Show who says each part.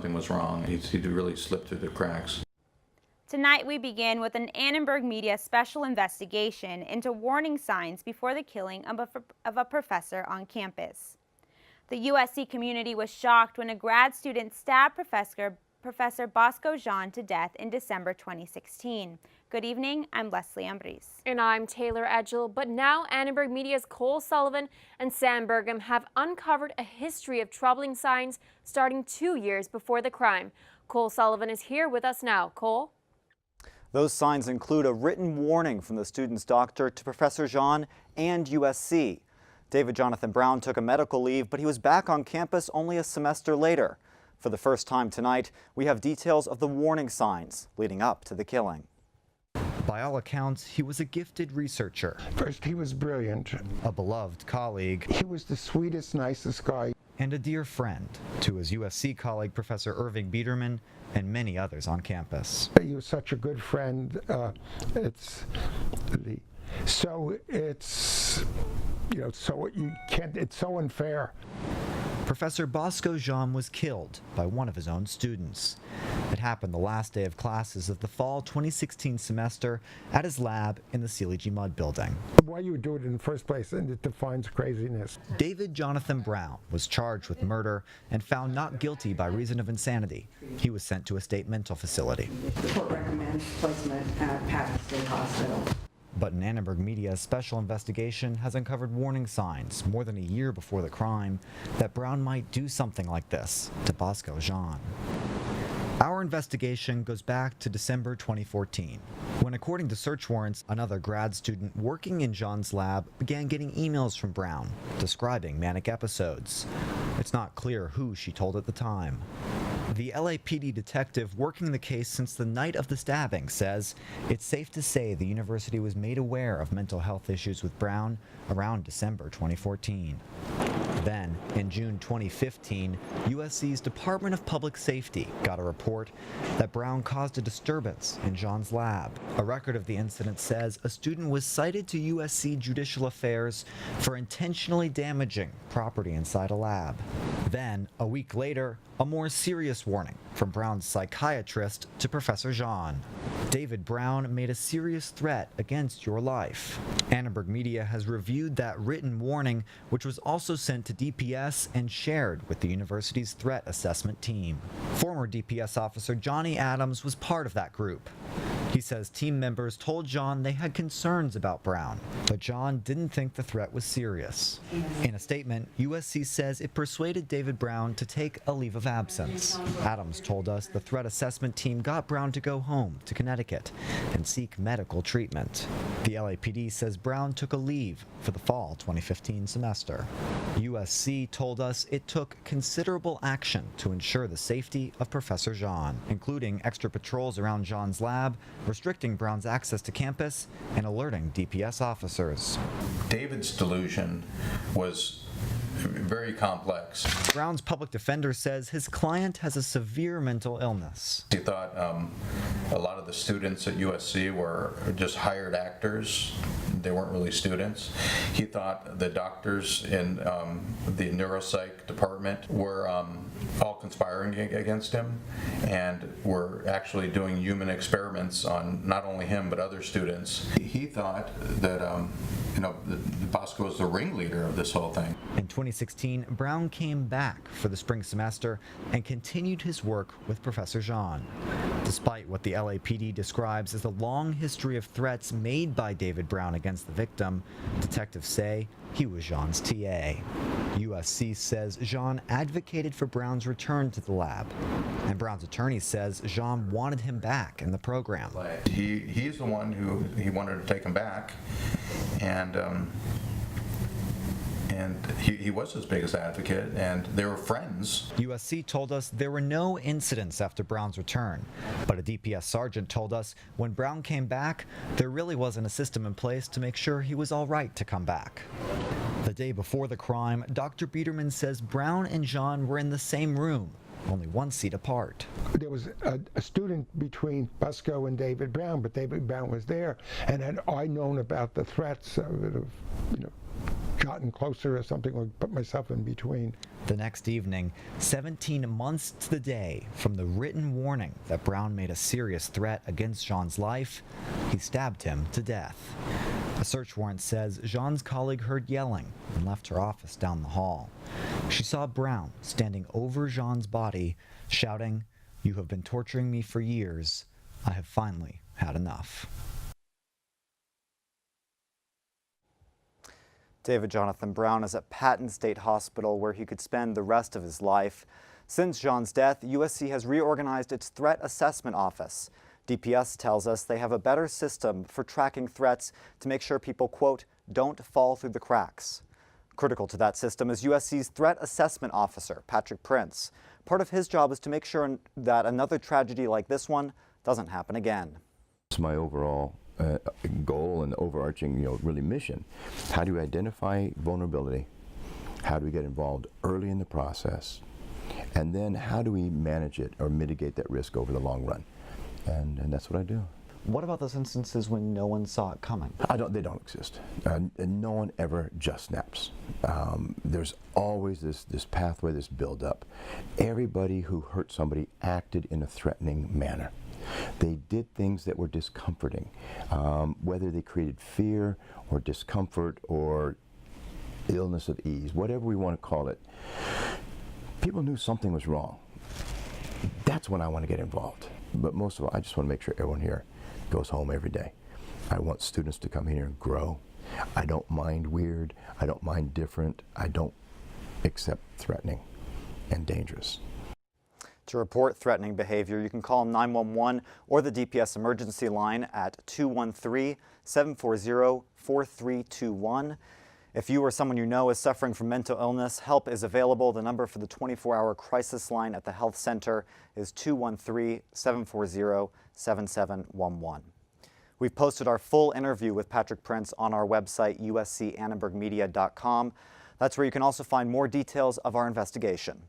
Speaker 1: Something was wrong. He really slipped through the cracks.
Speaker 2: Tonight we begin with an Annenberg Media special investigation into warning signs before the killing of a professor on campus. The USC community was shocked when a grad student stabbed Professor Bosco Tjan to death in December 2016. Good evening, I'm Leslie Ambris.
Speaker 3: And I'm Taylor Edgell, but now Annenberg Media's Cole Sullivan and Sam Bergum have uncovered a history of troubling signs starting 2 years before the crime. Cole Sullivan is here with us now. Cole?
Speaker 4: Those signs include a written warning from the student's doctor to Professor Tjan and USC. David Jonathan Brown took a medical leave, but he was back on campus only a semester later. For the first time tonight, we have details of the warning signs leading up to the killing. By all accounts, he was a gifted researcher.
Speaker 5: First, he was brilliant.
Speaker 4: A beloved colleague.
Speaker 5: He was the sweetest, nicest guy.
Speaker 4: And a dear friend to his USC colleague, Professor Irving Biederman, and many others on campus.
Speaker 5: He was such a good friend. It's so unfair.
Speaker 4: Professor Bosco Tjan was killed by one of his own students. It happened the last day of classes of the fall 2016 semester at his lab in the CLG Mudd building.
Speaker 5: Why you would do it in the first place, and it defines craziness.
Speaker 4: David Jonathan Brown was charged with murder and found not guilty by reason of insanity. He was sent to a state mental facility.
Speaker 6: The court recommends placement at Patton State Hospital.
Speaker 4: But an Annenberg Media special investigation has uncovered warning signs more than a year before the crime that Brown might do something like this to Bosco Tjan. Our investigation goes back to December 2014, when, according to search warrants, another grad student working in Tjan's lab began getting emails from Brown describing manic episodes. It's not clear who she told at the time. The LAPD detective working the case since the night of the stabbing says it's safe to say the university was made aware of mental health issues with Brown around December 2014. Then, in June 2015, USC's Department of Public Safety got a report that Brown caused a disturbance in Tjan's lab. A record of the incident says a student was cited to USC Judicial Affairs for intentionally damaging property inside a lab. Then, a week later, a more serious warning from Brown's psychiatrist to Professor Tjan. David Brown made a serious threat against your life. Annenberg Media has reviewed that written warning, which was also sent to DPS and shared with the university's threat assessment team. Former DPS officer Johnny Adams was part of that group. He says team members told Tjan they had concerns about Brown, but Tjan didn't think the threat was serious. In a statement, USC says it persuaded David Brown to take a leave of absence. Adams told us the threat assessment team got Brown to go home to Connecticut and seek medical treatment. The LAPD says Brown took a leave for the fall 2015 semester. USC told us it took considerable action to ensure the safety of Professor Tjan, including extra patrols around Tjan's lab, restricting Brown's access to campus, and alerting DPS officers. David's delusion was very complex. Brown's public defender says his client has a severe mental illness. He thought a lot of the students at USC were just hired actors. They weren't really students. He thought the doctors in the neuropsych department were all conspiring against him and were actually doing human experiments on not only him but other students. He thought that Bosco was the ringleader of this whole thing. In 2016, Brown came back for the spring semester and continued his work with Professor Tjan. Despite what the LAPD describes as a long history of threats made by David Brown against the victim, detectives say he was Tjan's TA. USC says Tjan advocated for Brown's return to the lab, and Brown's attorney says Tjan wanted him back in the program. He's the one who he wanted to take him back, and he was his biggest advocate, and they were friends. USC told us there were no incidents after Brown's return, but a DPS sergeant told us when Brown came back, there really wasn't a system in place to make sure he was all right to come back. The day before the crime, Dr. Biederman says Brown and Tjan were in the same room, only one seat apart.
Speaker 5: There was a student between Bosco and David Brown, but David Brown was there, and had I known about the threats, I would have, gotten closer or something, or put myself in between.
Speaker 4: The next evening, 17 months to the day from the written warning that Brown made a serious threat against Jean's life, he stabbed him to death. A search warrant says Jean's colleague heard yelling and left her office down the hall. She saw Brown standing over Jean's body, shouting, "You have been torturing me for years. I have finally had enough."
Speaker 7: David Jonathan Brown is at Patton State Hospital, where he could spend the rest of his life. Since Jean's death, USC has reorganized its Threat Assessment Office. DPS tells us they have a better system for tracking threats to make sure people, quote, don't fall through the cracks. Critical to that system is USC's Threat Assessment Officer, Patrick Prince. Part of his job is to make sure that another tragedy like this one doesn't happen again.
Speaker 8: It's my overall goal and overarching, really mission. How do you identify vulnerability? How do we get involved early in the process? And then how do we manage it or mitigate that risk over the long run? And that's what I do.
Speaker 4: What about those instances when no one saw it coming?
Speaker 8: They don't exist. And no one ever just snaps. There's always this pathway, this build-up. Everybody who hurt somebody acted in a threatening manner. They did things that were discomforting, whether they created fear or discomfort or illness of ease, whatever we want to call it. People knew something was wrong. That's when I want to get involved. But most of all, I just want to make sure everyone here goes home every day. I want students to come here and grow. I don't mind weird. I don't mind different. I don't accept threatening and dangerous.
Speaker 7: To report threatening behavior, you can call 911 or the DPS emergency line at 213-740-4321. If you or someone you know is suffering from mental illness, help is available. The number for the 24-hour crisis line at the health center is 213-740-7711. We've posted our full interview with Patrick Prince on our website, uscannenbergmedia.com. That's where you can also find more details of our investigation.